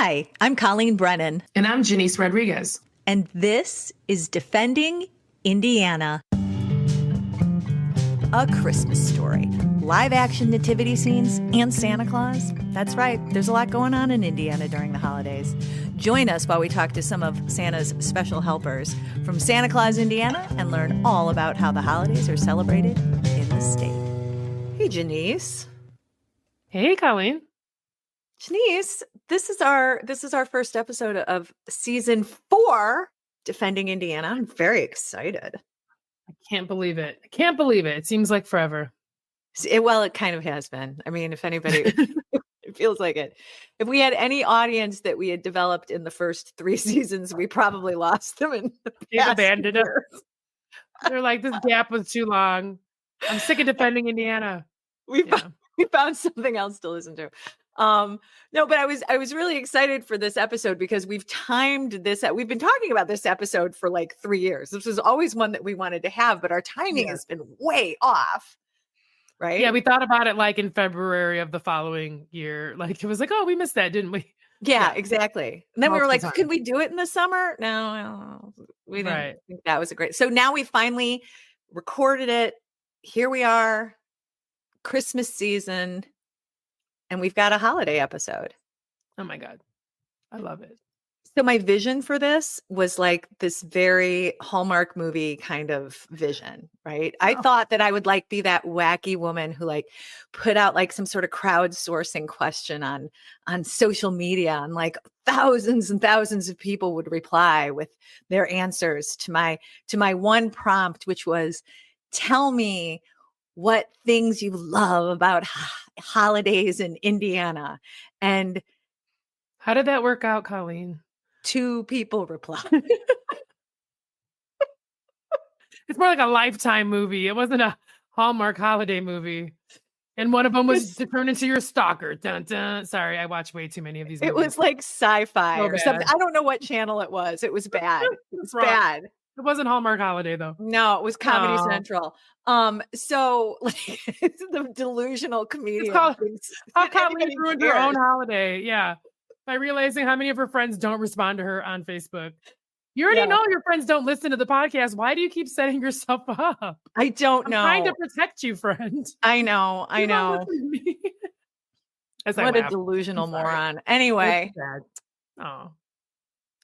Hi, I'm Colleen Brennan. And I'm Janice Rodriguez. And this is Defending Indiana. A Christmas Story. Live action nativity scenes and Santa Claus. That's right, there's a lot going on in Indiana during the holidays. Join us while we talk to some of Santa's special helpers from Santa Claus, Indiana, and learn all about how the holidays are celebrated in the state. Hey, Janice. Hey, Colleen. Janice, this is our first episode of season 4, Defending Indiana. I'm very excited. I can't believe it. It seems like forever. Well, it kind of has been. I mean, if anybody, it feels like it. If we had any audience that we had developed in the first 3 seasons, we probably lost them in the past abandoned us. They're like, this gap was too long. I'm sick of defending Indiana. We found something else to listen to. No, but I was really excited for this episode because we've timed this. We've been talking about this episode for like 3 years. This was always one that we wanted to have, but our timing has been way off. Right. Yeah. We thought about it like in February of the following year. Like it was like, oh, we missed that, didn't we? Yeah, exactly. And then we were like, could we do it in the summer? No, we didn't think that was a great. So now we finally recorded it. Here we are, Christmas season. And we've got a holiday episode. Oh my God. I love it. So my vision for this was like this very Hallmark movie kind of vision, right? Oh. I thought that I would like be that wacky woman who like put out like some sort of crowdsourcing question on social media, and like thousands and thousands of people would reply with their answers to my one prompt, which was, tell me what things you love about holidays in Indiana. And how did that work out, Colleen? 2 people replied. It's more like a Lifetime movie. It wasn't a Hallmark holiday movie. And one of them was to turn into your stalker. Dun, dun. Sorry, I watched way too many of these movies. It was like sci-fi or something. I don't know what channel it was. It was bad. It was bad. It wasn't Hallmark Holiday though. No, it was Comedy Central. So like it's the delusional comedian. How Colleen ruined her own holiday. Yeah. By realizing how many of her friends don't respond to her on Facebook. You already know your friends don't listen to the podcast. Why do you keep setting yourself up? I don't know. I'm trying to protect you, friend. I know. What a delusional moron. Anyway. Oh.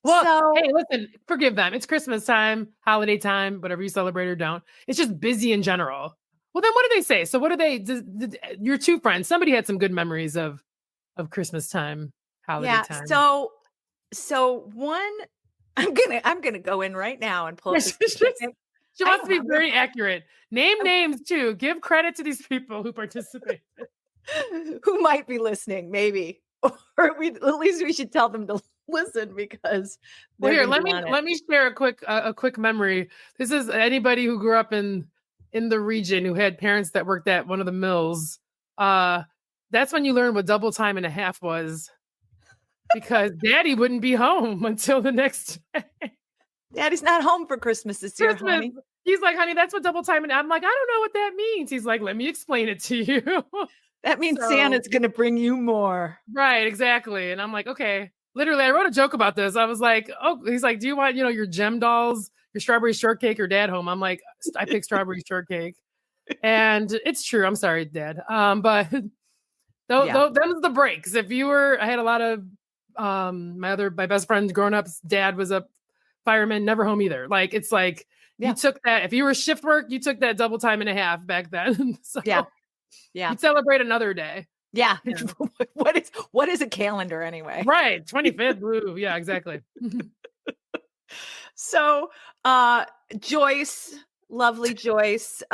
Well, hey, listen, forgive them. It's Christmas time, holiday time, whatever you celebrate or don't. It's just busy in general. Well, then what do they say? So what do they, your 2 friends, somebody had some good memories of Christmas time, holiday time. So one, I'm gonna go in right now and pull up this. She wants to be very accurate. Name names too. Give credit to these people who participate. Who might be listening, maybe. Or at least we should tell them to listen because here, let me share a quick memory. This is anybody who grew up in the region who had parents that worked at one of the mills. That's when you learn what double time and a half was, because Daddy wouldn't be home until the next day. Daddy's not home for Christmas this year, honey. He's like, honey, that's what double time and I'm like, I don't know what that means. He's like, let me explain it to you. That means Santa's going to bring you more. Right, exactly. And I'm like, okay. Literally, I wrote a joke about this. I was like, oh, he's like, do you want, your gem dolls, your strawberry shortcake, or Dad home? I'm like, I picked strawberry shortcake. And it's true. I'm sorry, Dad. But those the breaks. I had a lot of my best friends growing up, Dad was a fireman, never home either. Like, it's like, you took that, if you were shift work, you took that double time and a half back then. So you'd celebrate another day. Yeah. What is a calendar anyway? Right. 25th. Blue. Yeah, exactly. So Joyce, lovely Joyce,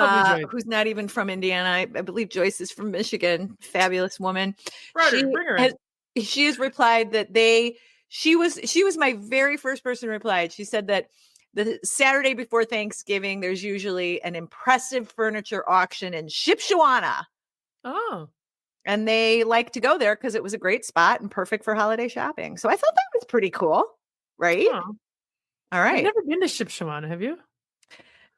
who's not even from Indiana. I believe Joyce is from Michigan. Fabulous woman. She has replied that she was my very first person who replied. She said that the Saturday before Thanksgiving, there's usually an impressive furniture auction in Shipshewana. Oh. And they like to go there because it was a great spot and perfect for holiday shopping. So I thought that was pretty cool, right? Oh. All right. I've never been to Shipshewana, have you?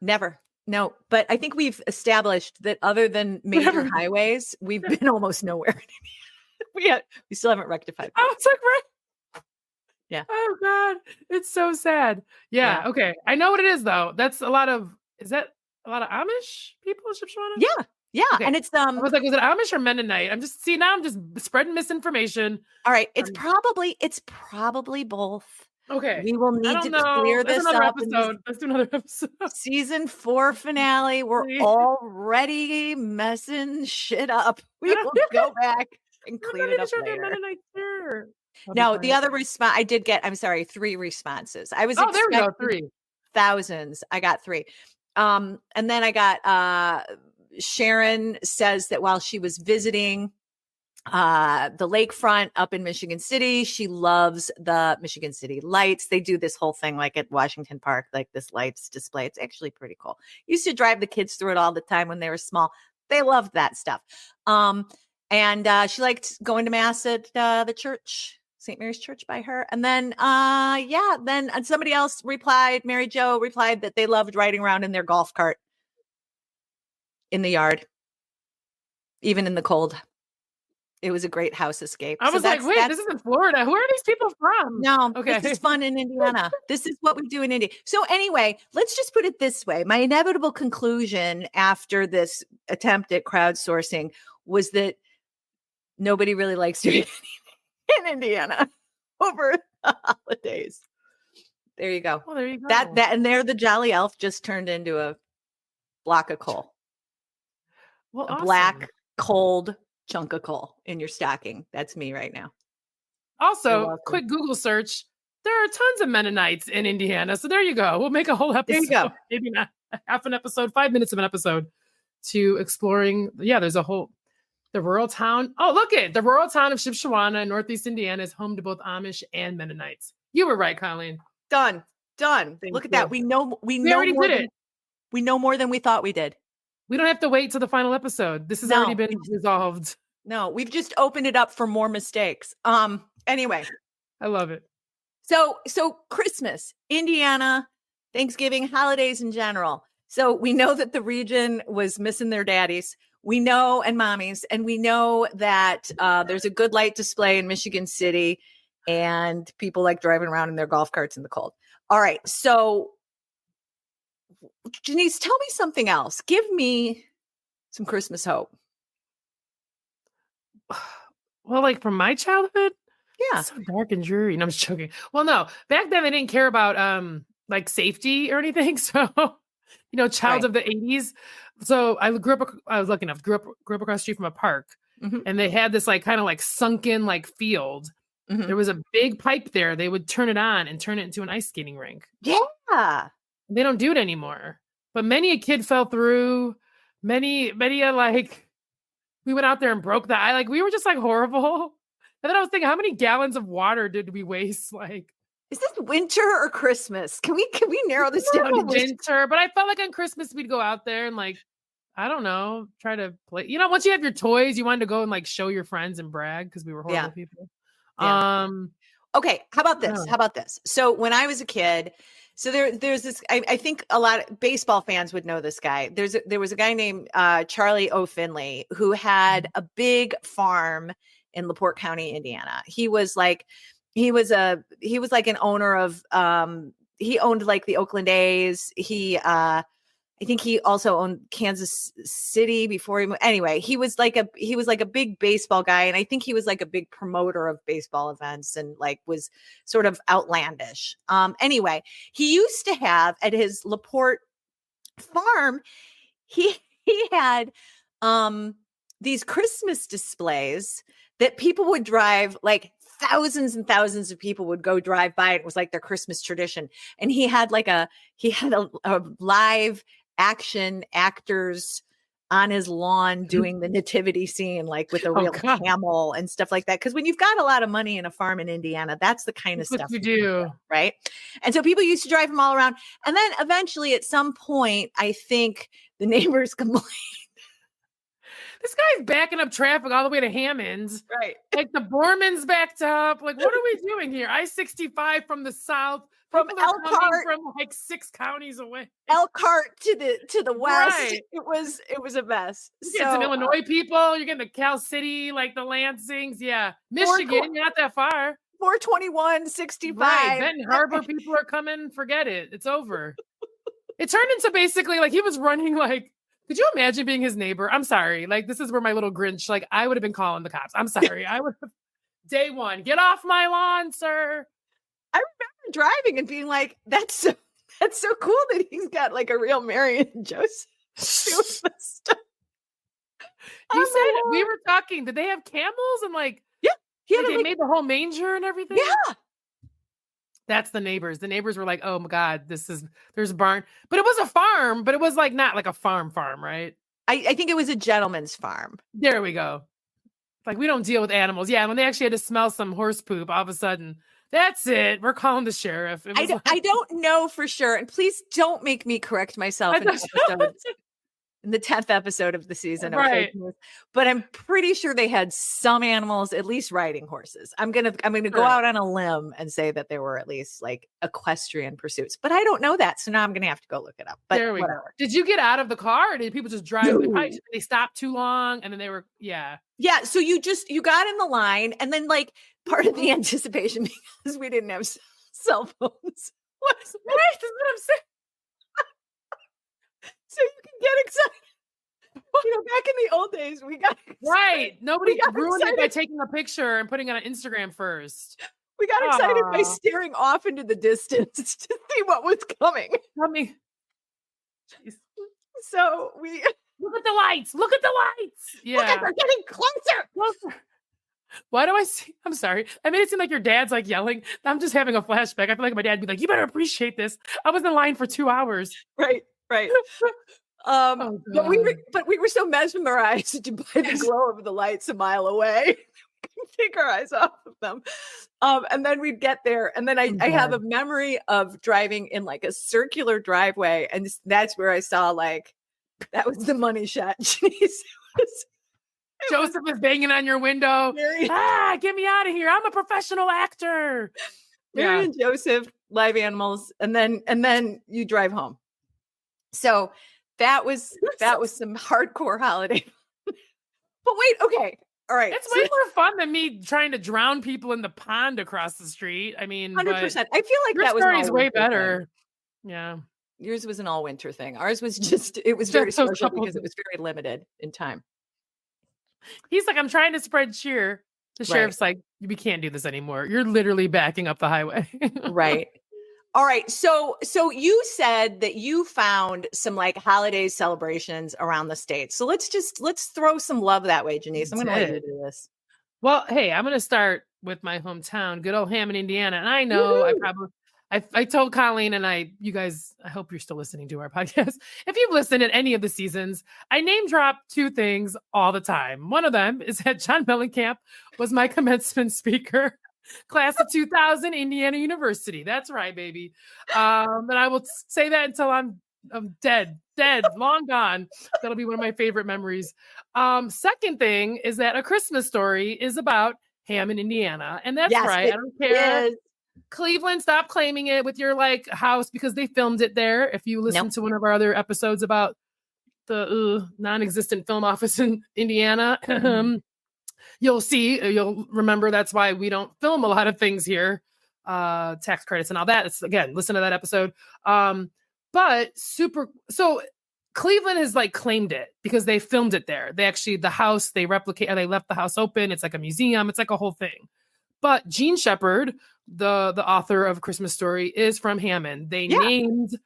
Never. No, but I think we've established that other than major highways, we've been almost nowhere. We still haven't rectified that. Oh, it's like, right. Yeah. Oh God, it's so sad. Yeah. Yeah. Okay. I know what it is though. That's a lot of. Is that a lot of Amish people in Shipshewana? Yeah. Yeah. Okay. And it's I was like, was it Amish or Mennonite? Now I'm just spreading misinformation. all right. It's Um, probably both. okay. We will I need don't to know. clear That's this another up in the episode. Let's do another episode. season 4 finale. We're Please. already messing shit up. We will go back and I'm clean not it even up sure if they're later. Mennonite there. I'll be No, the quiet. other response I did get, I'm sorry, 3 responses. I was Oh, there we go. expecting 3. thousands. I got 3. And then I got Sharon says that while she was visiting the lakefront up in Michigan City, she loves the Michigan City lights. They do this whole thing like at Washington Park, like this lights display. It's actually pretty cool. Used to drive the kids through it all the time when they were small. They loved that stuff. And she liked going to mass at the church, St. Mary's Church by her. And then somebody else replied, Mary Jo replied that they loved riding around in their golf cart in the yard, even in the cold. It was a great house escape. I was like, wait, this is in Florida. Who are these people from? No, Okay. this is fun in Indiana. This is what we do in India. So anyway, let's just put it this way. My inevitable conclusion after this attempt at crowdsourcing was that nobody really likes doing anything in Indiana over the holidays. There you go. Well, there you go. That and there the jolly elf just turned into a block of coal. Well, a awesome. black, cold chunk of coal in your stocking. That's me right now. Also, quick Google search. There are tons of Mennonites in Indiana. So there you go. We'll make a whole episode. There you go. Maybe not half an episode, 5 minutes of an episode to exploring. Yeah, there's a whole, the rural town. Oh, look it. The rural town of Shipshewana in Northeast Indiana is home to both Amish and Mennonites. You were right, Colleen. Done. Thank Look at you. that. We know already more did than, it. We know more than we thought we did. We don't have to wait till the final episode. This has already been resolved. No, we've just opened it up for more mistakes. Anyway. I love it. So Christmas, Indiana, Thanksgiving, holidays in general. So we know that the region was missing their daddies. We know, and mommies, and we know that there's a good light display in Michigan City and people like driving around in their golf carts in the cold. All right. So Janice, tell me something else. Give me some Christmas hope. Well, like from my childhood? Yeah. It's so dark and dreary. No, I'm just joking. Well, no, back then they didn't care about like safety or anything. So, child of the 80s. So I was lucky enough, grew up across the street from a park. Mm-hmm. And they had this like kind of like sunken like field. Mm-hmm. There was a big pipe there. They would turn it on and turn it into an ice skating rink. Yeah. They don't do it anymore. But many a kid fell through. Many like we went out there and broke that. Like we were just like horrible. And then I was thinking, how many gallons of water did we waste? Like, is this winter or Christmas? Can we narrow this down to winter? But I felt like on Christmas we'd go out there and like, I don't know, try to play. Once you have your toys, you wanted to go and like show your friends and brag because we were horrible people. Yeah. Okay, how about this? So when I was a kid, so there's this. I think a lot of baseball fans would know this guy. There was a guy named Charlie O. Finley who had a big farm in LaPorte County, Indiana. He was like an owner of he owned like the Oakland A's. I think he also owned Kansas City before he moved. Anyway, he was like a big baseball guy, and I think he was like a big promoter of baseball events and like was sort of outlandish. Anyway, he used to have at his LaPorte farm, he had these Christmas displays that people would drive, like thousands and thousands of people would go drive by. It was like their Christmas tradition. And he had a live action actors on his lawn doing the nativity scene, like with a real camel and stuff like that. Because when you've got a lot of money in a farm in Indiana, that's the kind of stuff you do, right? And so people used to drive them all around. And then eventually at some point, I think the neighbors complained. This guy's backing up traffic all the way to Hammonds. Right. Like the Borman's backed up. Like, what are we doing here? I-65 from the south. From Elkhart, from like 6 counties away. Elkhart to the west. Right. It was a mess. You get some Illinois people. You're getting to Cal City, like the Lansings. Yeah. Michigan, you're not that far. 421, 65. Right. Benton Harbor people are coming. Forget it. It's over. It turned into basically like he was running like, could you imagine being his neighbor? I'm sorry. Like, this is where my little Grinch, like, I would have been calling the cops. I'm sorry. I would have, day one, get off my lawn, sir. I remember driving and being like, that's so cool that he's got like a real Mary and Joseph doing this stuff. You said we were talking. Did they have camels and like, yeah, they made the whole manger and everything? Yeah. That's the neighbors. The neighbors were like, oh my God, there's a barn. But it was a farm, but it was like not like a farm, right? I think it was a gentleman's farm. There we go. Like, we don't deal with animals. Yeah, when they actually had to smell some horse poop, all of a sudden, that's it. We're calling the sheriff. I don't know for sure. And please don't make me correct myself in the 10th episode of the season. Right. But I'm pretty sure they had some animals, at least riding horses. I'm gonna go out on a limb and say that there were at least like equestrian pursuits, but I don't know that. So now I'm gonna have to go look it up. But there we go. Did you get out of the car or did people just drive? No. They stopped too long and then they were, yeah. Yeah. So you got in the line and then like part of the anticipation, because we didn't have cell phones. Right, that's what I'm saying. So you can get excited. Back in the old days, we got excited. Right. Nobody ruined it by taking a picture and putting it on Instagram first. We got excited by staring off into the distance to see what was coming. Jeez. So we look at the lights. Look at the lights. Yeah. Look at, they're getting closer. Why do I see? I'm sorry. I made it seem like your dad's like yelling. I'm just having a flashback. I feel like my dad would be like, you better appreciate this. I was in line for 2 hours. Right. But we were so mesmerized by the glow of the lights a mile away. We couldn't take our eyes off of them. And then we'd get there. And then I have a memory of driving in like a circular driveway. And that's where I saw like, that was the money shot. Joseph is banging on your window. Get me out of here. I'm a professional actor. Mary and Joseph, live animals. And then you drive home. So that was some hardcore holiday. But wait, okay. All right. It's way more fun than me trying to drown people in the pond across the street. I mean, 100%. I feel like that was way better. Yeah. Yours was an all winter thing. Ours was it was very special because it was very limited in time. He's like, I'm trying to spread cheer. The sheriff's like, we can't do this anymore. You're literally backing up the highway. Right. All right. So you said that you found some like holiday celebrations around the state. So let's throw some love that way, Janice. I'm going to let you do this. Well, hey, I'm going to start with my hometown, good old Hammond, Indiana. And I know I told Colleen and you guys, I hope you're still listening to our podcast. If you've listened at any of the seasons, I name drop 2 things all the time. One of them is that John Mellencamp was my commencement speaker. Class of 2000, Indiana University. That's right, baby. And I will say that until I'm dead, long gone. That'll be one of my favorite memories. Second thing is that A Christmas Story is about Hammond, Indiana. And that's right. I don't care. Cleveland, stop claiming it with your like house because they filmed it there. If you listen to one of our other episodes about the non-existent film office in Indiana, you'll remember that's why we don't film a lot of things here, tax credits and all that. It's again, listen to that episode. But so Cleveland has like claimed it because they filmed it there. They actually, the house, they left the house open. It's like a museum. It's like a whole thing. But Gene Shepard, the author of Christmas Story, is from Hammond. They named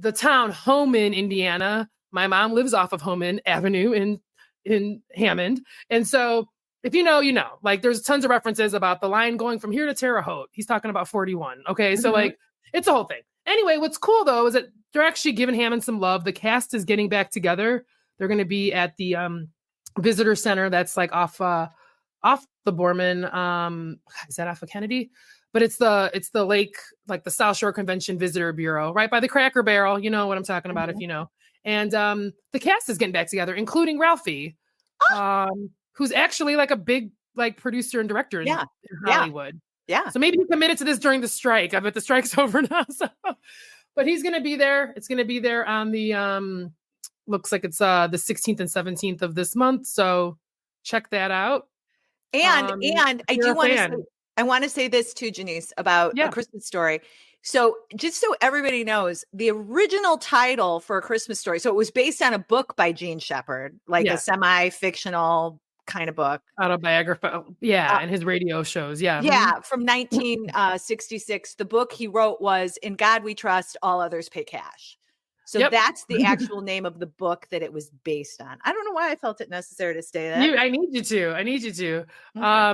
the town Homan, Indiana. My mom lives off of Homan Avenue in Hammond. And so if you know, like there's tons of references about the line going from here to Terre Haute. He's talking about 41. Okay. So like it's a whole thing. Anyway, what's cool though, is that they're actually giving Hammond some love. The cast is getting back together. They're going to be at the visitor center. That's like off the Borman. Is that off of Kennedy? But it's the lake, like the South Shore Convention Visitor Bureau, right by the Cracker Barrel. You know what I'm talking about if you know. And the cast is getting back together, including Ralphie, who's actually like a big like producer and director in Hollywood. Yeah. So maybe he committed to this during the strike. I bet the strike's over now. So, but he's going to be there. It's going to be there on the looks like it's the 16th and 17th of this month. So check that out. And I do want to say, I want to say this too, Janice, about A Yeah. Christmas Story. So just so everybody knows, the original title for A Christmas Story, so it was based on a book by Gene Shepherd, like a Yeah. semi-fictional kind of book. Autobiographical. Yeah. Uh, And his radio shows. Yeah. yeah, from 1966. The book he wrote was In God We Trust, All Others Pay Cash. So Yep. that's the actual name of the book that it was based on. I don't know why I felt it necessary to say that. I need you to. I need you to. Okay.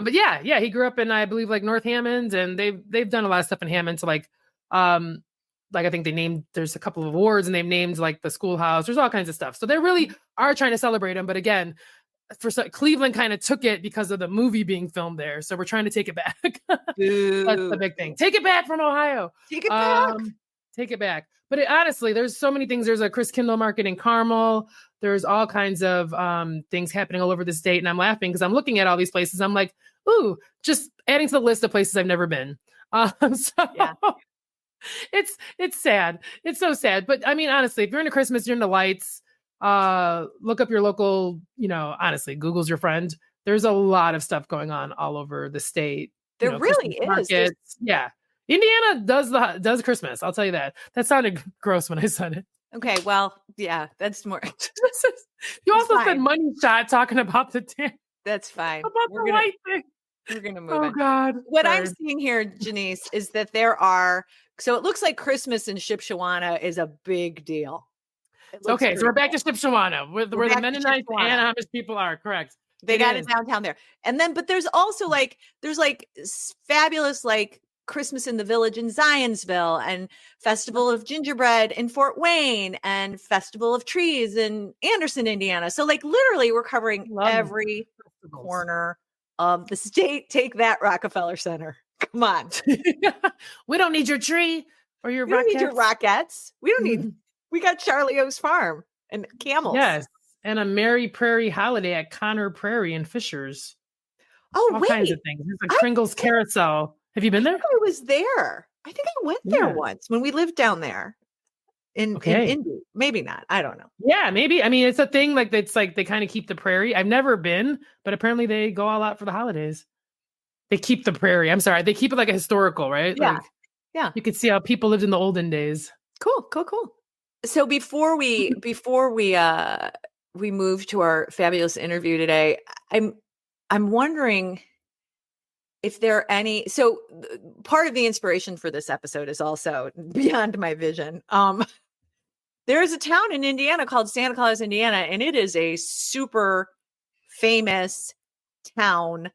But yeah, he grew up in, I believe, like North Hammond, and they've done a lot of stuff in Hammond. So like I think there's a couple of awards, and they've named like the schoolhouse. There's all kinds of stuff. So they really are trying to celebrate him. But again, Cleveland kind of took it because of the movie being filmed there. So we're trying to take it back. That's the big thing. Take it back from Ohio. Take it back. Take it back. But honestly, there's so many things. There's a Chris Kindle Market in Carmel. There's all kinds of things happening all over the state. And I'm laughing because I'm looking at all these places. I'm like, ooh, just adding to the list of places I've never been. So yeah. It's sad. It's so sad. But I mean, honestly, if you're into Christmas, you're into lights, look up your local, honestly, Google's your friend. There's a lot of stuff going on all over the state. There really is. Markets. Yeah. Indiana does Christmas. I'll tell you that. That sounded gross when I said it. Okay, well, yeah, that's more. You also said money shot talking about the damn. That's fine. About the white thing. We're gonna move. Oh God! What I'm seeing here, Janice, is that there are. So it looks like Christmas in Shipshewana is a big deal. Okay, so we're back to Shipshewana, where the Mennonites and Amish people are. Correct. They got it downtown there, and then but there's also there's fabulous Christmas in the Village in Zionsville, and Festival of Gingerbread in Fort Wayne, and Festival of Trees in Anderson, Indiana. So literally we're covering every corner of the state. Take that, Rockefeller Center. Come on. We don't need your tree or your we don't need your Rockettes. We don't need, we got Charlie O's farm and camels. Yes. And a Merry Prairie holiday at Connor Prairie and Fishers. Oh, all kinds of things. There's a Kringle's Carousel. Have you been there? I was there. I think I went there once when we lived down there in Indy. Maybe not. I don't know. Yeah, maybe. I mean, it's a thing it's like they kind of keep the prairie. I've never been, but apparently they go all out for the holidays. They keep the prairie. I'm sorry. They keep it like a historical, right? Yeah. Yeah. You could see how people lived in the olden days. Cool. So before we move to our fabulous interview today, I'm wondering if there are any. So part of the inspiration for this episode is also beyond my vision. There is a town in Indiana called Santa Claus, Indiana, and it is a super famous town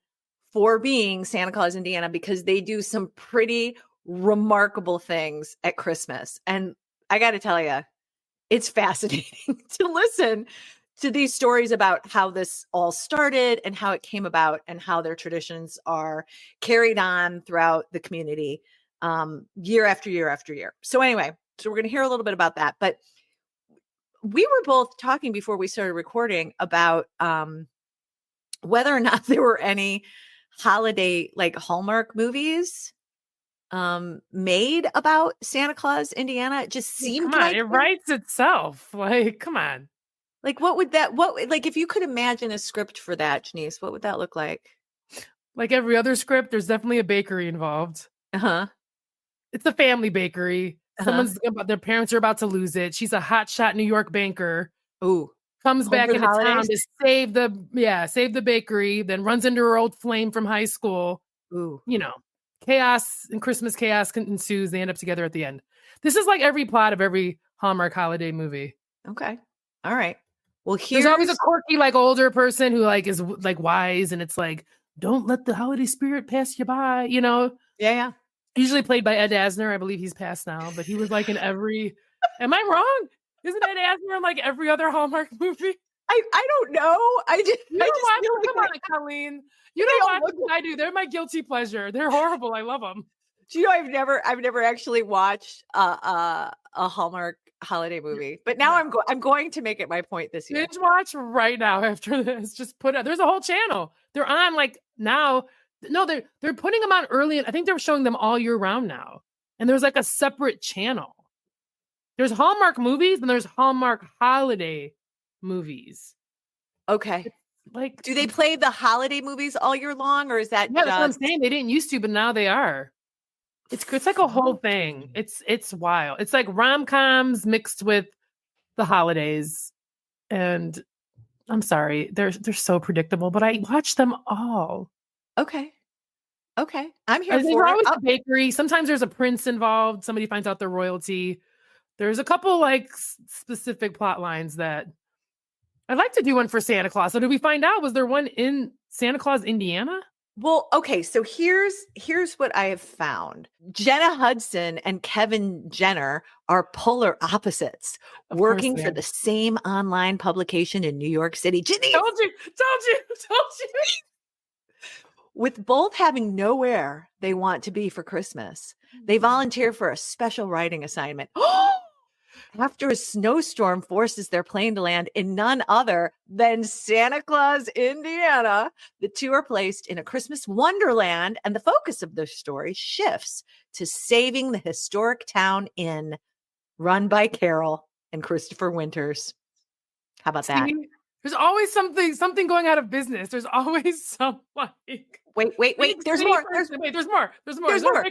for being Santa Claus, Indiana, because they do some pretty remarkable things at Christmas. And I got to tell you, it's fascinating to listen to these stories about how this all started and how it came about and how their traditions are carried on throughout the community year after year after year. So anyway, so we're going to hear a little bit about that. But we were both talking before we started recording about whether or not there were any holiday Hallmark movies made about Santa Claus, Indiana. It just seemed it writes itself. Come on. What would if you could imagine a script for that, Janice, what would that look like? Like every other script, there's definitely a bakery involved. It's a family bakery. Their parents are about to lose it. She's a hotshot New York banker. Ooh. Comes back into town to save the bakery, then runs into her old flame from high school. Ooh. Chaos and Christmas chaos ensues. They end up together at the end. This is like every plot of every Hallmark holiday movie. Okay. All right. Well, there's always a quirky, older person who is wise, and it's don't let the holiday spirit pass you by, Yeah. Usually played by Ed Asner. I believe he's passed now, but he was in every. Am I wrong? Isn't Ed Asner in every other Hallmark movie? I don't know. Come on, Colleen. You don't watch what I do. They're my guilty pleasure. They're horrible. I love them. Do you know I've never actually watched a Hallmark holiday movie, but now I'm going to make it my point this year. Binge watch right now after this. Just there's a whole channel. They're on now. No, they're putting them on early. I think they're showing them all year round now. And there's a separate channel. There's Hallmark movies and there's Hallmark holiday movies. Okay. Like, Do they play the holiday movies all year long, or is that yeah, that's what I'm just? saying. They didn't used to, but now they are. It's like a whole thing. It's wild. It's like rom-coms mixed with the holidays. And I'm sorry, they're so predictable, but I watch them all. Okay. I'm here There's for it. always a bakery. Sometimes there's a prince involved. Somebody finds out they're royalty. There's a couple like specific plot lines that I'd like to do one for Santa Claus. So did we find out? Was there one in Santa Claus, Indiana? Well, okay, so here's what I have found. Jenna Hudson and Kevin Jenner are polar opposites, working for the same online publication in New York City. Janice! Told you. With both having nowhere they want to be for Christmas, they volunteer for a special writing assignment. After a snowstorm forces their plane to land in none other than Santa Claus, Indiana, the two are placed in a Christmas wonderland, and the focus of their story shifts to saving the historic town inn run by Carol and Christopher Winters. How about that? There's always something going out of business. There's always some like wait. There's more. There's more.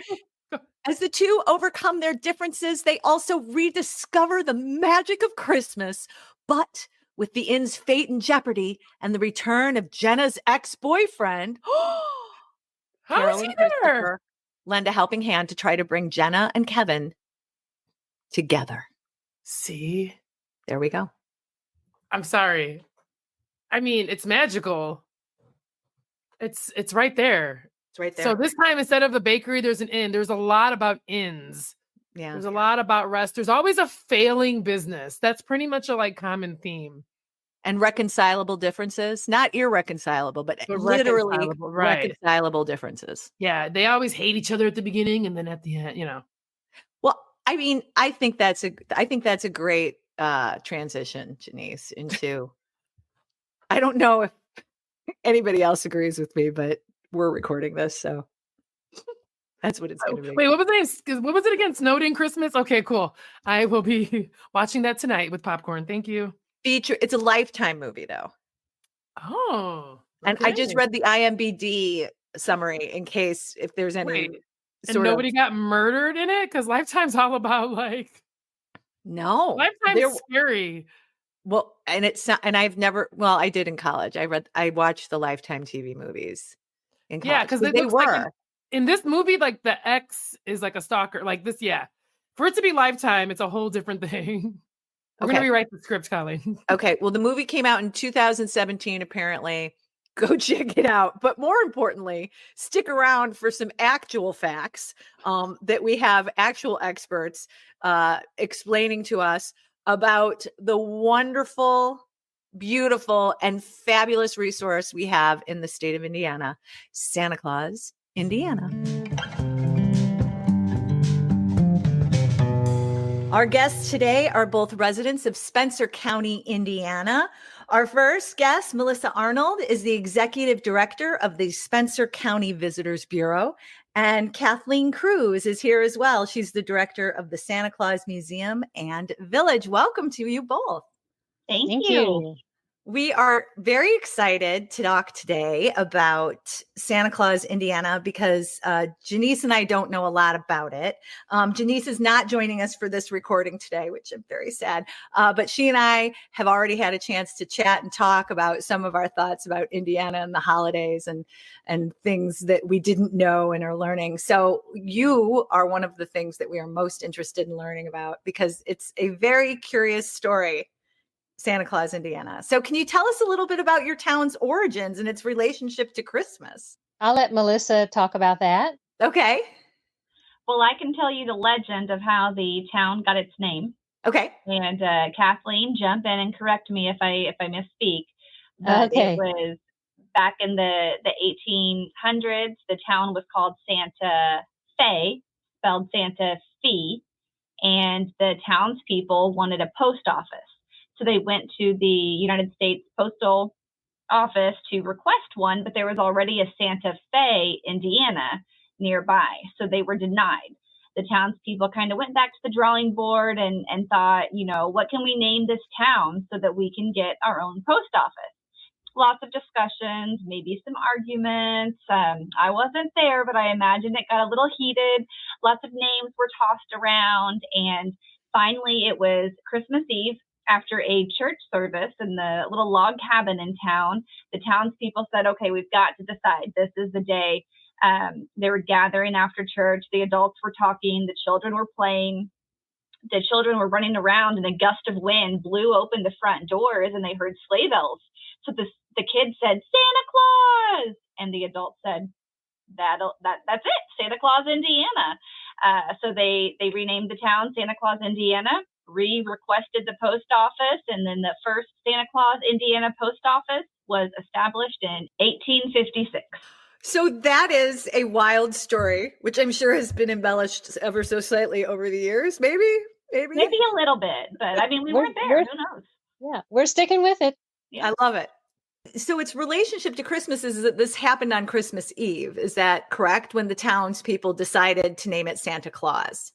As the two overcome their differences, they also rediscover the magic of Christmas. But with the inn's fate in jeopardy and the return of Jenna's ex-boyfriend, How is he there? Lend a helping hand to try to bring Jenna and Kevin together. See? There we go. I'm sorry. I mean, it's magical. It's right there. It's right there. So this time, instead of a bakery, there's an inn. There's a lot about inns. Yeah. There's a lot about rest. There's always a failing business. That's pretty much a like common theme. And reconcilable differences, not irreconcilable, but literally reconcilable differences. Yeah. They always hate each other at the beginning and then at the end, Well, I mean, I think that's a great transition, Janice, into, I don't know if anybody else agrees with me, but we're recording this, so that's what it's going to be. Wait, what was it again? Snowed in Christmas? Okay, cool. I will be watching that tonight with popcorn. Thank you. It's a Lifetime movie, though. Oh. Okay. And I just read the IMDb summary in case if there's any. And nobody got murdered in it? Because Lifetime's all about like. No. Lifetime's scary. Well, and I did in college. I watched the Lifetime TV movies in college. Yeah, because they were like in this movie, like the ex is like a stalker. Like this, yeah. For it to be Lifetime, it's a whole different thing. We're going to rewrite the script, Colleen. Okay. Well, the movie came out in 2017, apparently. Go check it out. But more importantly, stick around for some actual facts that we have actual experts explaining to us about the wonderful, beautiful, and fabulous resource we have in the state of Indiana, Santa Claus, Indiana. Our guests today are both residents of Spencer County, Indiana. Our first guest, Melissa Arnold, is the executive director of the Spencer County Visitors Bureau. And Kathleen Crews is here as well. She's the director of the Santa Claus Museum and Village. Welcome to you both. Thank you. We are very excited to talk today about Santa Claus, Indiana, because Janice and I don't know a lot about it. Janice is not joining us for this recording today, which I'm very sad. But she and I have already had a chance to chat and talk about some of our thoughts about Indiana and the holidays and things that we didn't know and are learning. So you are one of the things that we are most interested in learning about because it's a very curious story. Santa Claus, Indiana. So can you tell us a little bit about your town's origins and its relationship to Christmas? I'll let Melissa talk about that. Okay. Well, I can tell you the legend of how the town got its name. Okay. And Kathleen, jump in and correct me if I misspeak. But okay. It was back in the 1800s. The town was called Santa Fe, spelled Santa Fe, and the townspeople wanted a post office. So they went to the United States Postal Office to request one, but there was already a Santa Fe, Indiana nearby. So they were denied. The townspeople kind of went back to the drawing board and thought, what can we name this town so that we can get our own post office? lots of discussions, maybe some arguments. I wasn't there, but I imagine it got a little heated. Lots of names were tossed around, and finally it was Christmas Eve. After a church service in the little log cabin in town, the townspeople said, okay, we've got to decide. This is the day. They were gathering after church. The adults were talking. The children were playing. The children were running around, and a gust of wind blew open the front doors, and they heard sleigh bells. So the kids said, Santa Claus! And the adults said, that's it, Santa Claus, Indiana. So they renamed the town Santa Claus, Indiana, requested the post office, and then the first Santa Claus, Indiana post office was established in 1856. So that is a wild story, which I'm sure has been embellished ever so slightly over the years. Maybe a little bit, but I mean, we weren't there. Who knows? Yeah, we're sticking with it. Yeah. I love it. So its relationship to Christmas is that this happened on Christmas Eve. Is that correct? When the townspeople decided to name it Santa Claus?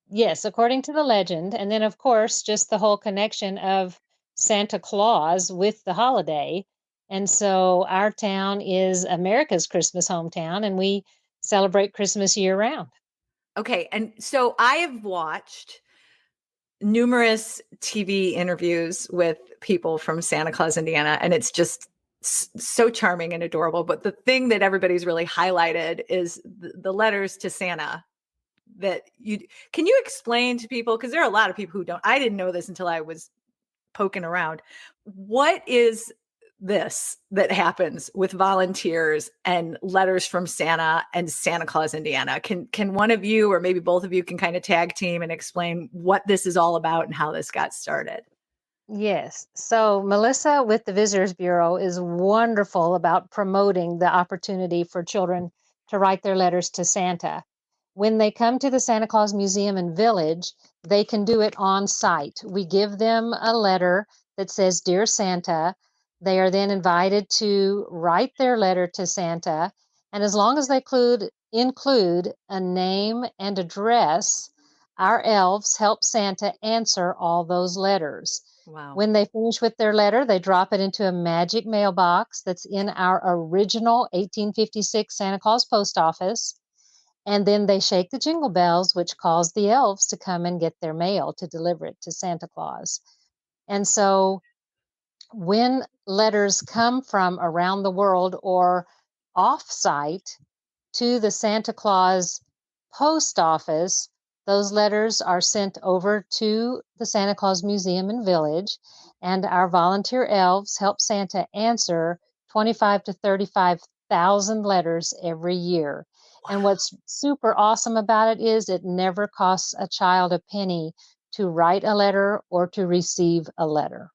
Yes, according to the legend. And then, of course, just the whole connection of Santa Claus with the holiday. And so our town is America's Christmas hometown, and we celebrate Christmas year round. Okay. And so I have watched numerous TV interviews with people from Santa Claus, Indiana, and it's just so charming and adorable. But the thing that everybody's really highlighted is the letters to Santa. Can you explain to people, because there are a lot of people who don't. I didn't know this until I was poking around. What is this that happens with volunteers and letters from Santa and Santa Claus, Indiana? Can one of you, or maybe both of you, can kind of tag team and explain what this is all about and how this got started? Yes. So Melissa with the Visitors Bureau is wonderful about promoting the opportunity for children to write their letters to Santa. When they come to the Santa Claus Museum and Village, they can do it on site. We give them a letter that says, Dear Santa. They are then invited to write their letter to Santa. And as long as they include a name and address, our elves help Santa answer all those letters. Wow. When they finish with their letter, they drop it into a magic mailbox that's in our original 1856 Santa Claus post office. And then they shake the jingle bells, which calls the elves to come and get their mail to deliver it to Santa Claus. And so when letters come from around the world or off-site to the Santa Claus post office, those letters are sent over to the Santa Claus Museum and Village, and our volunteer elves help Santa answer 25 to 35,000 letters every year. Wow. And what's super awesome about it is it never costs a child a penny to write a letter or to receive a letter.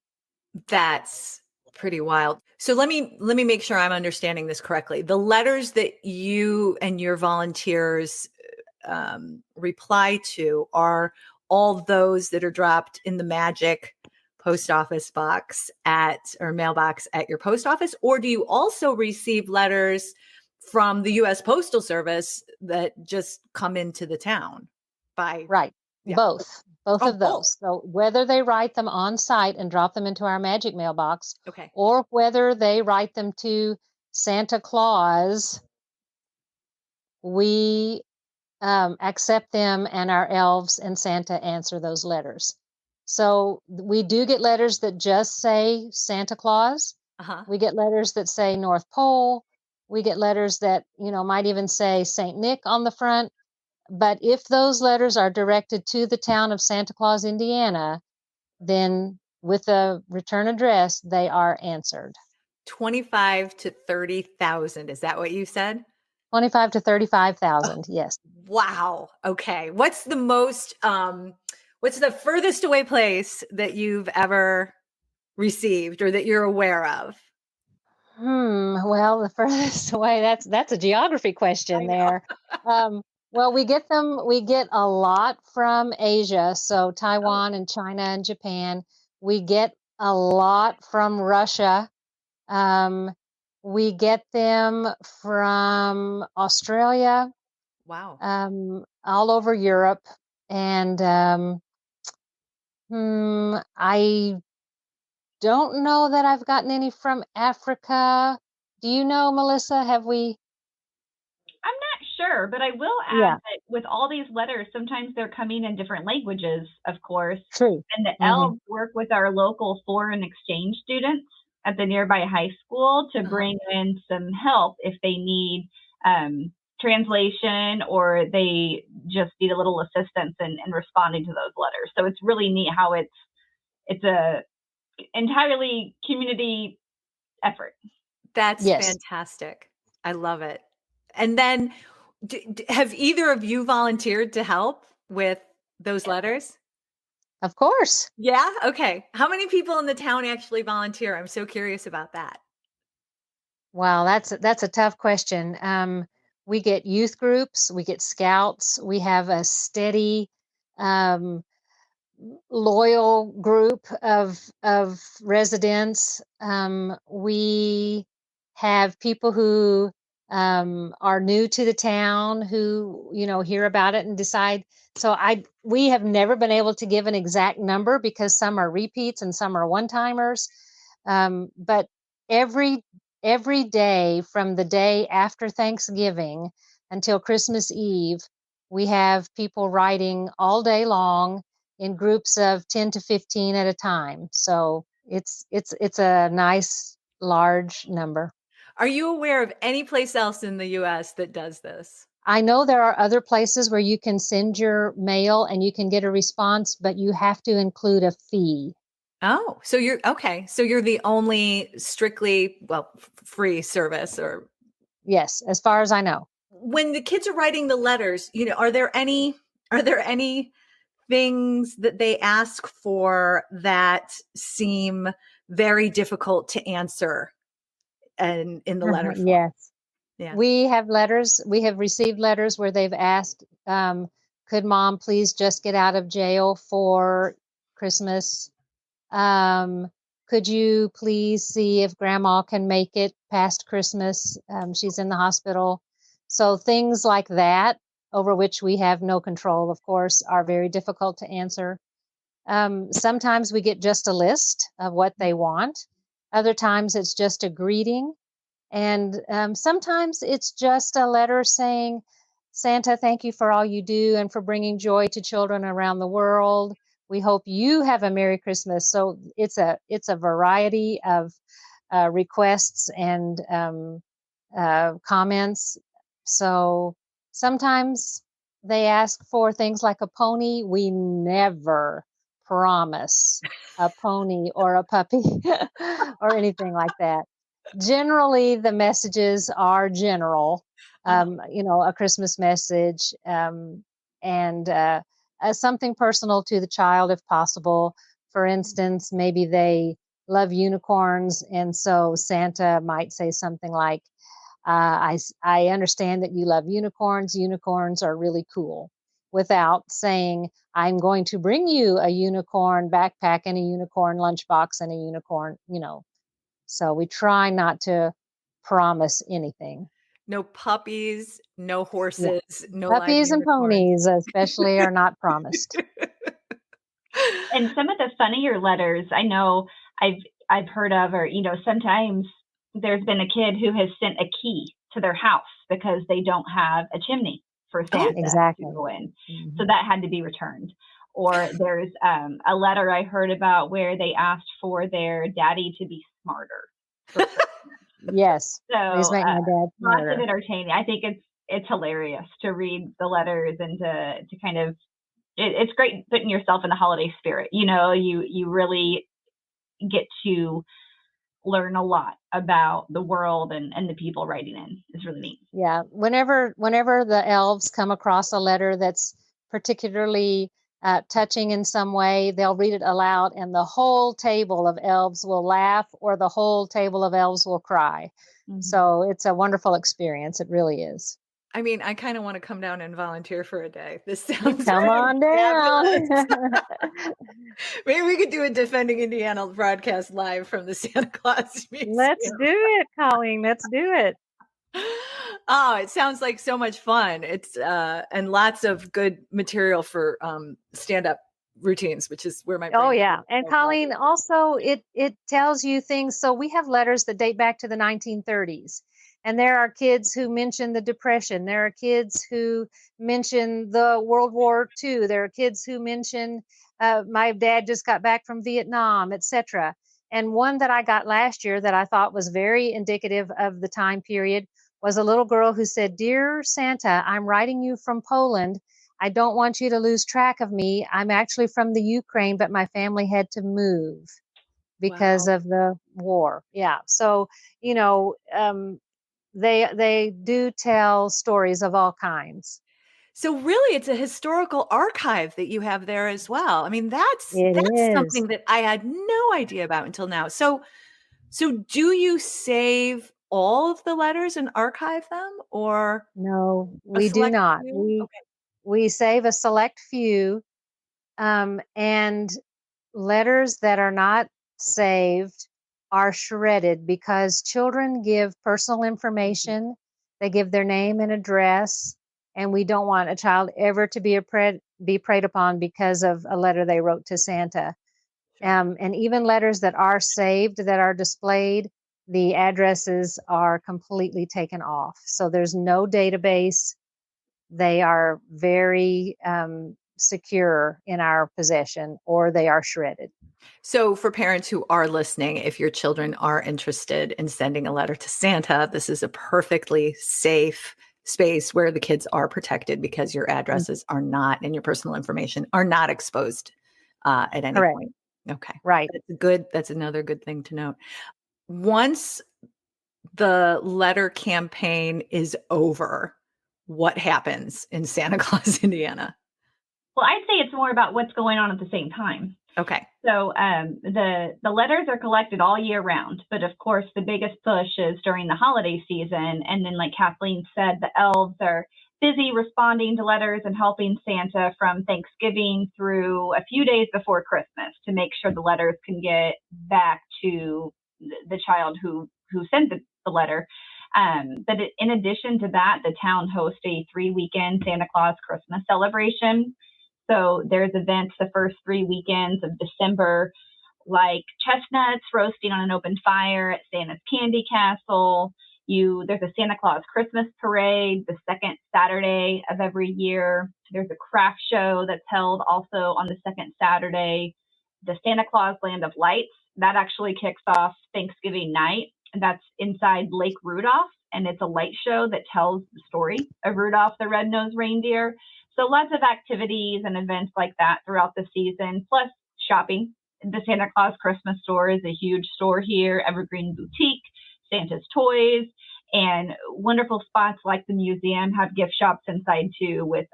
That's pretty wild. So let me make sure I'm understanding this correctly. The letters that you and your volunteers reply to are all those that are dropped in the magic post office box or mailbox at your post office, or do you also receive letters from the U.S. Postal Service that just come into the town? Right. Yeah. Both of those. So whether they write them on site and drop them into our magic mailbox, okay, or whether they write them to Santa Claus, we accept them, and our elves and Santa answer those letters. So we do get letters that just say Santa Claus. We get letters that say North Pole. We get letters that, might even say St. Nick on the front. But if those letters are directed to the town of Santa Claus, Indiana, then with a return address, they are answered. 25 to 30,000. Is that what you said? 25 to 35,000. Yes. Wow. Okay. What's the furthest away place that you've ever received or that you're aware of? Well, the furthest away, that's a geography question there. Well, we get a lot from Asia, so Taiwan and China and Japan. We get a lot from Russia. We get them from Australia. Wow. All over Europe. And I don't know that I've gotten any from Africa. Do you know, Melissa? Have we? I'm not sure, but I will add Yeah, that with all these letters, sometimes they're coming in different languages, of course. true. And the hmm elves work with our local foreign exchange students at the nearby high school to Uh-huh. bring in some help if they need translation or they just need a little assistance in responding to those letters. So it's really neat how it's a entirely community effort. That's Yes, fantastic. I love it. And then have either of you volunteered to help with those letters? of course. Yeah. Okay. How many people in the town actually volunteer? I'm so curious about that. Wow, that's a tough question. We get youth groups, we get scouts, we have a steady, um, loyal group of residents. We have people who are new to the town who hear about it and decide. So we have never been able to give an exact number because some are repeats and some are one timers. But every every day from the day after Thanksgiving until Christmas Eve, we have people writing all day long in groups of 10 to 15 at a time. So it's a nice large number. Are you aware of any place else in the US that does this? I know there are other places where you can send your mail and you can get a response, but you have to include a fee. Oh, so you're okay. So you're the only strictly, well, free service. Or Yes, as far as I know. when the kids are writing the letters, are there any things that they ask for that seem very difficult to answer and in the letter form? Yes. Yeah. We have received letters where they've asked, could mom please just get out of jail for Christmas? Could you please see if grandma can make it past Christmas? She's in the hospital. So things like that, over which we have no control, of course, are very difficult to answer. Sometimes we get just a list of what they want. Other times it's just a greeting. And sometimes it's just a letter saying, Santa, thank you for all you do and for bringing joy to children around the world. We hope you have a Merry Christmas. So it's a variety of requests and comments. So sometimes they ask for things like a pony. We never promise a pony or a puppy or anything like that. Generally, the messages are general, a Christmas message, and something personal to the child if possible. For instance, maybe they love unicorns, and so Santa might say something like, I understand that you love unicorns. Unicorns are really cool, without saying, I'm going to bring you a unicorn backpack and a unicorn lunchbox and a unicorn, So we try not to promise anything. No puppies, no Yeah. horses, no live Puppies and unicorns. ponies, especially, are not promised. And some of the funnier letters I know I've heard of, or sometimes there's been a kid who has sent a key to their house because they don't have a chimney for Santa exactly. to go in. Mhm. So that had to be returned. Or there's a letter I heard about where they asked for their daddy to be smarter for Christmas. Yes. Please So make my dad lots of smarter. entertaining. I think it's hilarious to read the letters and to kind of it's great putting yourself in the holiday spirit. You really get to learn a lot about the world and the people writing in. It's really neat. Yeah. Whenever the elves come across a letter that's particularly touching in some way, they'll read it aloud, and the whole table of elves will laugh, or the whole table of elves will cry. Mm-hmm. So it's a wonderful experience. It really is. I mean, I kind of want to come down and volunteer for a day. This sounds Come on down. Maybe we could do a Defending Indiana broadcast live from the Santa Claus Museum. Let's do it, Colleen. Let's do it. Oh, it sounds like so much fun. It's and lots of good material for stand-up routines, which is where my Oh brain yeah. goes. And Colleen, also it tells you things. So we have letters that date back to the 1930s. And there are kids who mention the Depression. There are kids who mention the World War II. There are kids who mention my dad just got back from Vietnam, etc. And one that I got last year that I thought was very indicative of the time period was a little girl who said, "Dear Santa, I'm writing you from Poland. I don't want you to lose track of me. I'm actually from the Ukraine, but my family had to move because Wow. of the war." Yeah. So, you know, they do tell stories of all kinds. So really it's a historical archive that you have there as well. I mean, It that's is. something that I had no idea about until now. So do you save all of the letters and archive them, or No, a we do select not. few? We save a select few, and letters that are not saved are shredded because children give personal Okay. information. They give their name and address, and we don't want a child ever to be preyed upon because of a letter they wrote to Santa. Sure. And even letters that are saved, that are displayed, the addresses are completely taken off. So there's no database. They are very secure in our possession, or they are shredded. So, for parents who are listening, if your children are interested in sending a letter to Santa, this is a perfectly safe space where the kids are protected because your Mm, addresses are not and your personal information are not exposed at any correct. point. Okay. Right. That's good. That's another good thing to note. Once the letter campaign is over, what happens in Santa Claus, Indiana? Well, I'd say it's more about what's going on at the same time. Okay. So the letters are collected all year round, but of course the biggest push is during the holiday season. And then, like Kathleen said, the elves are busy responding to letters and helping Santa from Thanksgiving through a few days before Christmas to make sure the letters can get back to the child who sent the letter. But in addition to that, the town hosts a 3-weekend Santa Claus Christmas celebration. So there's events the first 3 weekends of December, like chestnuts roasting on an open fire at Santa's Candy Castle. There's a Santa Claus Christmas parade the second Saturday of every year. There's a craft show that's held also on the second Saturday. The Santa Claus Land of Lights, that actually kicks off Thanksgiving night. And that's inside Lake Rudolph. And it's a light show that tells the story of Rudolph the Red-Nosed Reindeer. So lots of activities and events like that throughout the season, plus shopping. The Santa Claus Christmas store is a huge store here, Evergreen Boutique, Santa's Toys, and wonderful spots like the museum have gift shops inside too with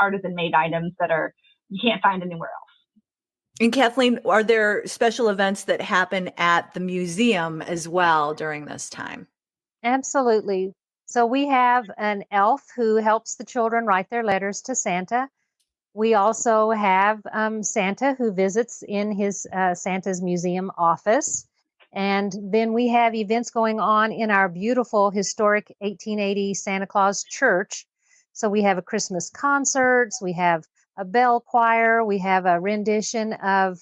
artisan-made items that you can't find anywhere else. And Kathleen, are there special events that happen at the museum as well during this time? Absolutely. So we have an elf who helps the children write their letters to Santa. We also have Santa who visits in his Santa's museum office. And then we have events going on in our beautiful historic 1880 Santa Claus church. So we have a Christmas concerts, we have a bell choir, we have a rendition of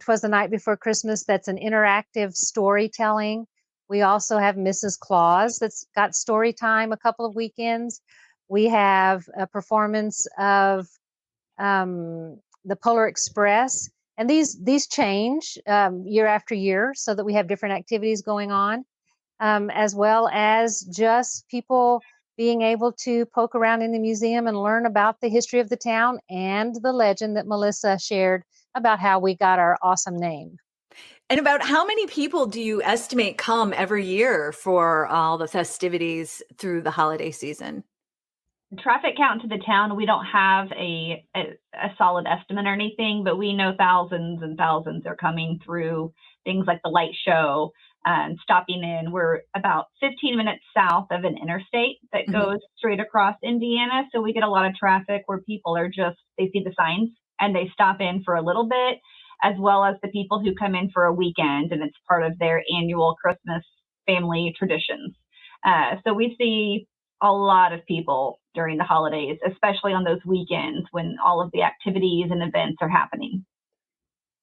'Twas the Night Before Christmas that's an interactive storytelling. We also have Mrs. Claus that's got story time a couple of weekends. We have a performance of the Polar Express, and these change year after year, so that we have different activities going on, as well as just people being able to poke around in the museum and learn about the history of the town and the legend that Melissa shared about how we got our awesome name. And about how many people do you estimate come every year for all the festivities through the holiday season? Traffic count to the town, we don't have a solid estimate or anything, but we know thousands and thousands are coming through things like the light show and stopping in. We're about 15 minutes south of an interstate that goes straight across Indiana. So we get a lot of traffic where people they see the signs and they stop in for a little bit, as well as the people who come in for a weekend, and it's part of their annual Christmas family traditions. So we see a lot of people during the holidays, especially on those weekends when all of the activities and events are happening.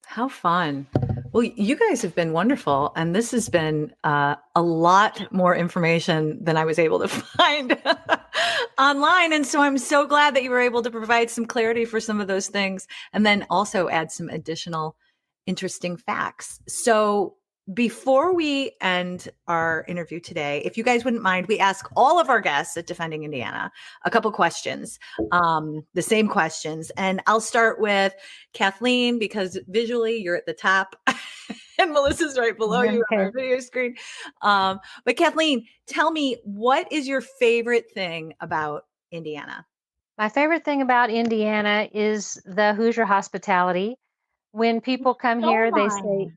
How fun. Well, you guys have been wonderful. And this has been a lot more information than I was able to find online. And so I'm so glad that you were able to provide some clarity for some of those things and then also add some additional interesting facts. So before we end our interview today, if you guys wouldn't mind, we ask all of our guests at Defending Indiana a couple questions, the same questions. And I'll start with Kathleen, because visually you're at the top and Melissa's right below you on our video screen. But Kathleen, tell me, what is your favorite thing about Indiana? My favorite thing about Indiana is the Hoosier hospitality. When people come here, they say,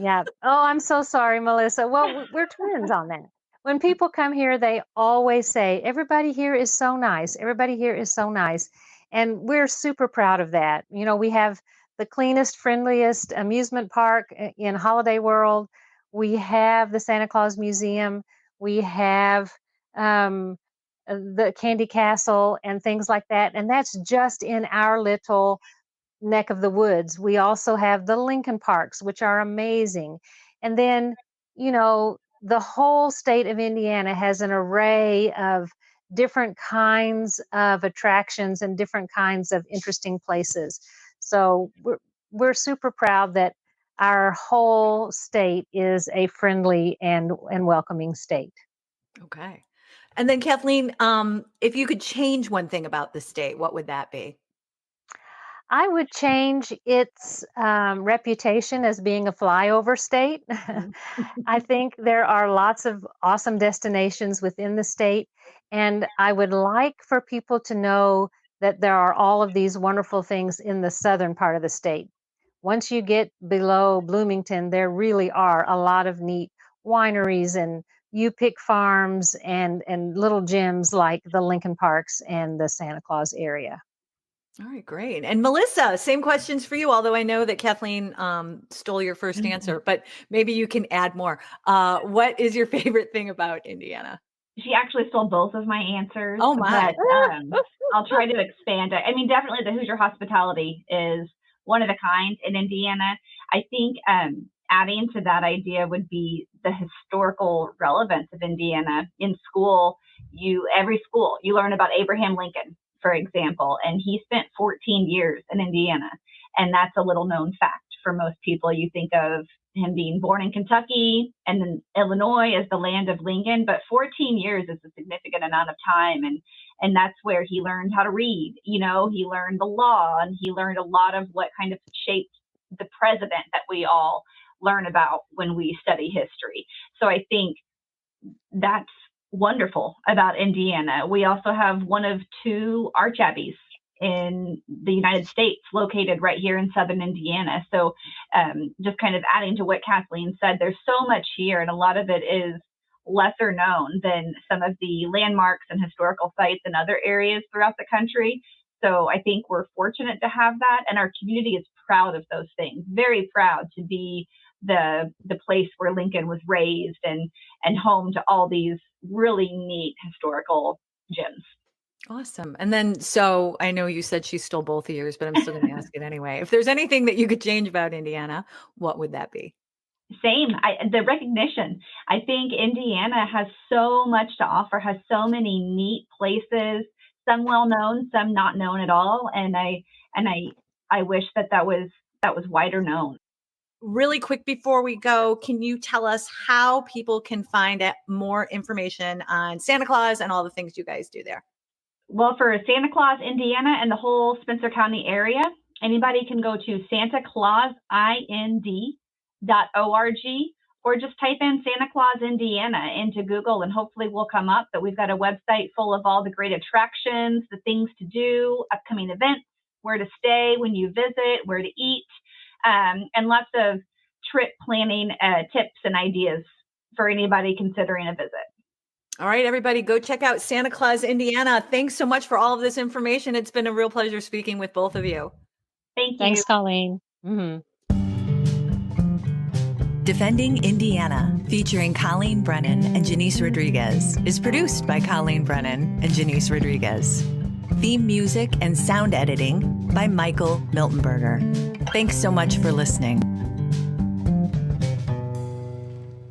yeah. Oh, I'm so sorry, Melissa. Well, we're twins on that. When people come here, they always say, everybody here is so nice. Everybody here is so nice. And we're super proud of that. You know, we have the cleanest, friendliest amusement park in Holiday World. We have the Santa Claus Museum. We have the Candy Castle and things like that. And that's just in our little neck of the woods. We also have the Lincoln Parks, which are amazing. And then, you know, the whole state of Indiana has an array of different kinds of attractions and different kinds of interesting places. So we're super proud that our whole state is a friendly and welcoming state. Okay. And then Kathleen, if you could change one thing about the state, what would that be? I would change its reputation as being a flyover state. I think there are lots of awesome destinations within the state, and I would like for people to know that there are all of these wonderful things in the southern part of the state. Once you get below Bloomington, there really are a lot of neat wineries and you-pick farms and little gems like the Lincoln Parks and the Santa Claus area. All right, great. And Melissa, same questions for you, although I know that Kathleen stole your first answer, but maybe you can add more. What is your favorite thing about Indiana? She actually stole both of my answers. Oh my. But, I'll try to expand it. I mean, definitely the Hoosier hospitality is one of a kind in Indiana. I think adding to that idea would be the historical relevance of Indiana. In school, every school, you learn about Abraham Lincoln, for example, and he spent 14 years in Indiana. And that's a little known fact for most people. You think of him being born in Kentucky and then Illinois as the land of Lincoln, but 14 years is a significant amount of time. And that's where he learned how to read. You know, he learned the law and he learned a lot of what kind of shaped the president that we all learn about when we study history. So I think that's wonderful about Indiana. We also have one of two archabbeys in the United States located right here in southern Indiana. So just kind of adding to what Kathleen said, there's so much here, and a lot of it is lesser known than some of the landmarks and historical sites in other areas throughout the country. So I think we're fortunate to have that, and our community is proud of those things, very proud to be the place where Lincoln was raised and home to all these really neat historical gems. Awesome. And then, so I know you said she stole both of yours, but I'm still going to ask it anyway. If there's anything that you could change about Indiana, what would that be? Same. The recognition. I think Indiana has so much to offer, has so many neat places, some well known, some not known at all. And I wish that was wider known. Really quick before we go, can you tell us how people can find out more information on Santa Claus and all the things you guys do there? Well, for Santa Claus, Indiana, and the whole Spencer County area, anybody can go to santaclausind.org or just type in Santa Claus, Indiana into Google and hopefully we'll come up. But we've got a website full of all the great attractions, the things to do, upcoming events, where to stay when you visit, where to eat, and lots of trip planning tips and ideas for anybody considering a visit. All right, everybody, go check out Santa Claus, Indiana. Thanks so much for all of this information. It's been a real pleasure speaking with both of you. Thank you. Thanks, Colleen. Mm-hmm. Defending Indiana, featuring Colleen Brennan and Janice Rodriguez, is produced by Colleen Brennan and Janice Rodriguez. Theme music and sound editing by Michael Miltenberger. Thanks so much for listening.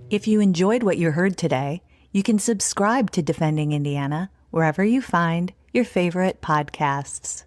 If you enjoyed what you heard today, you can subscribe to Defending Indiana wherever you find your favorite podcasts.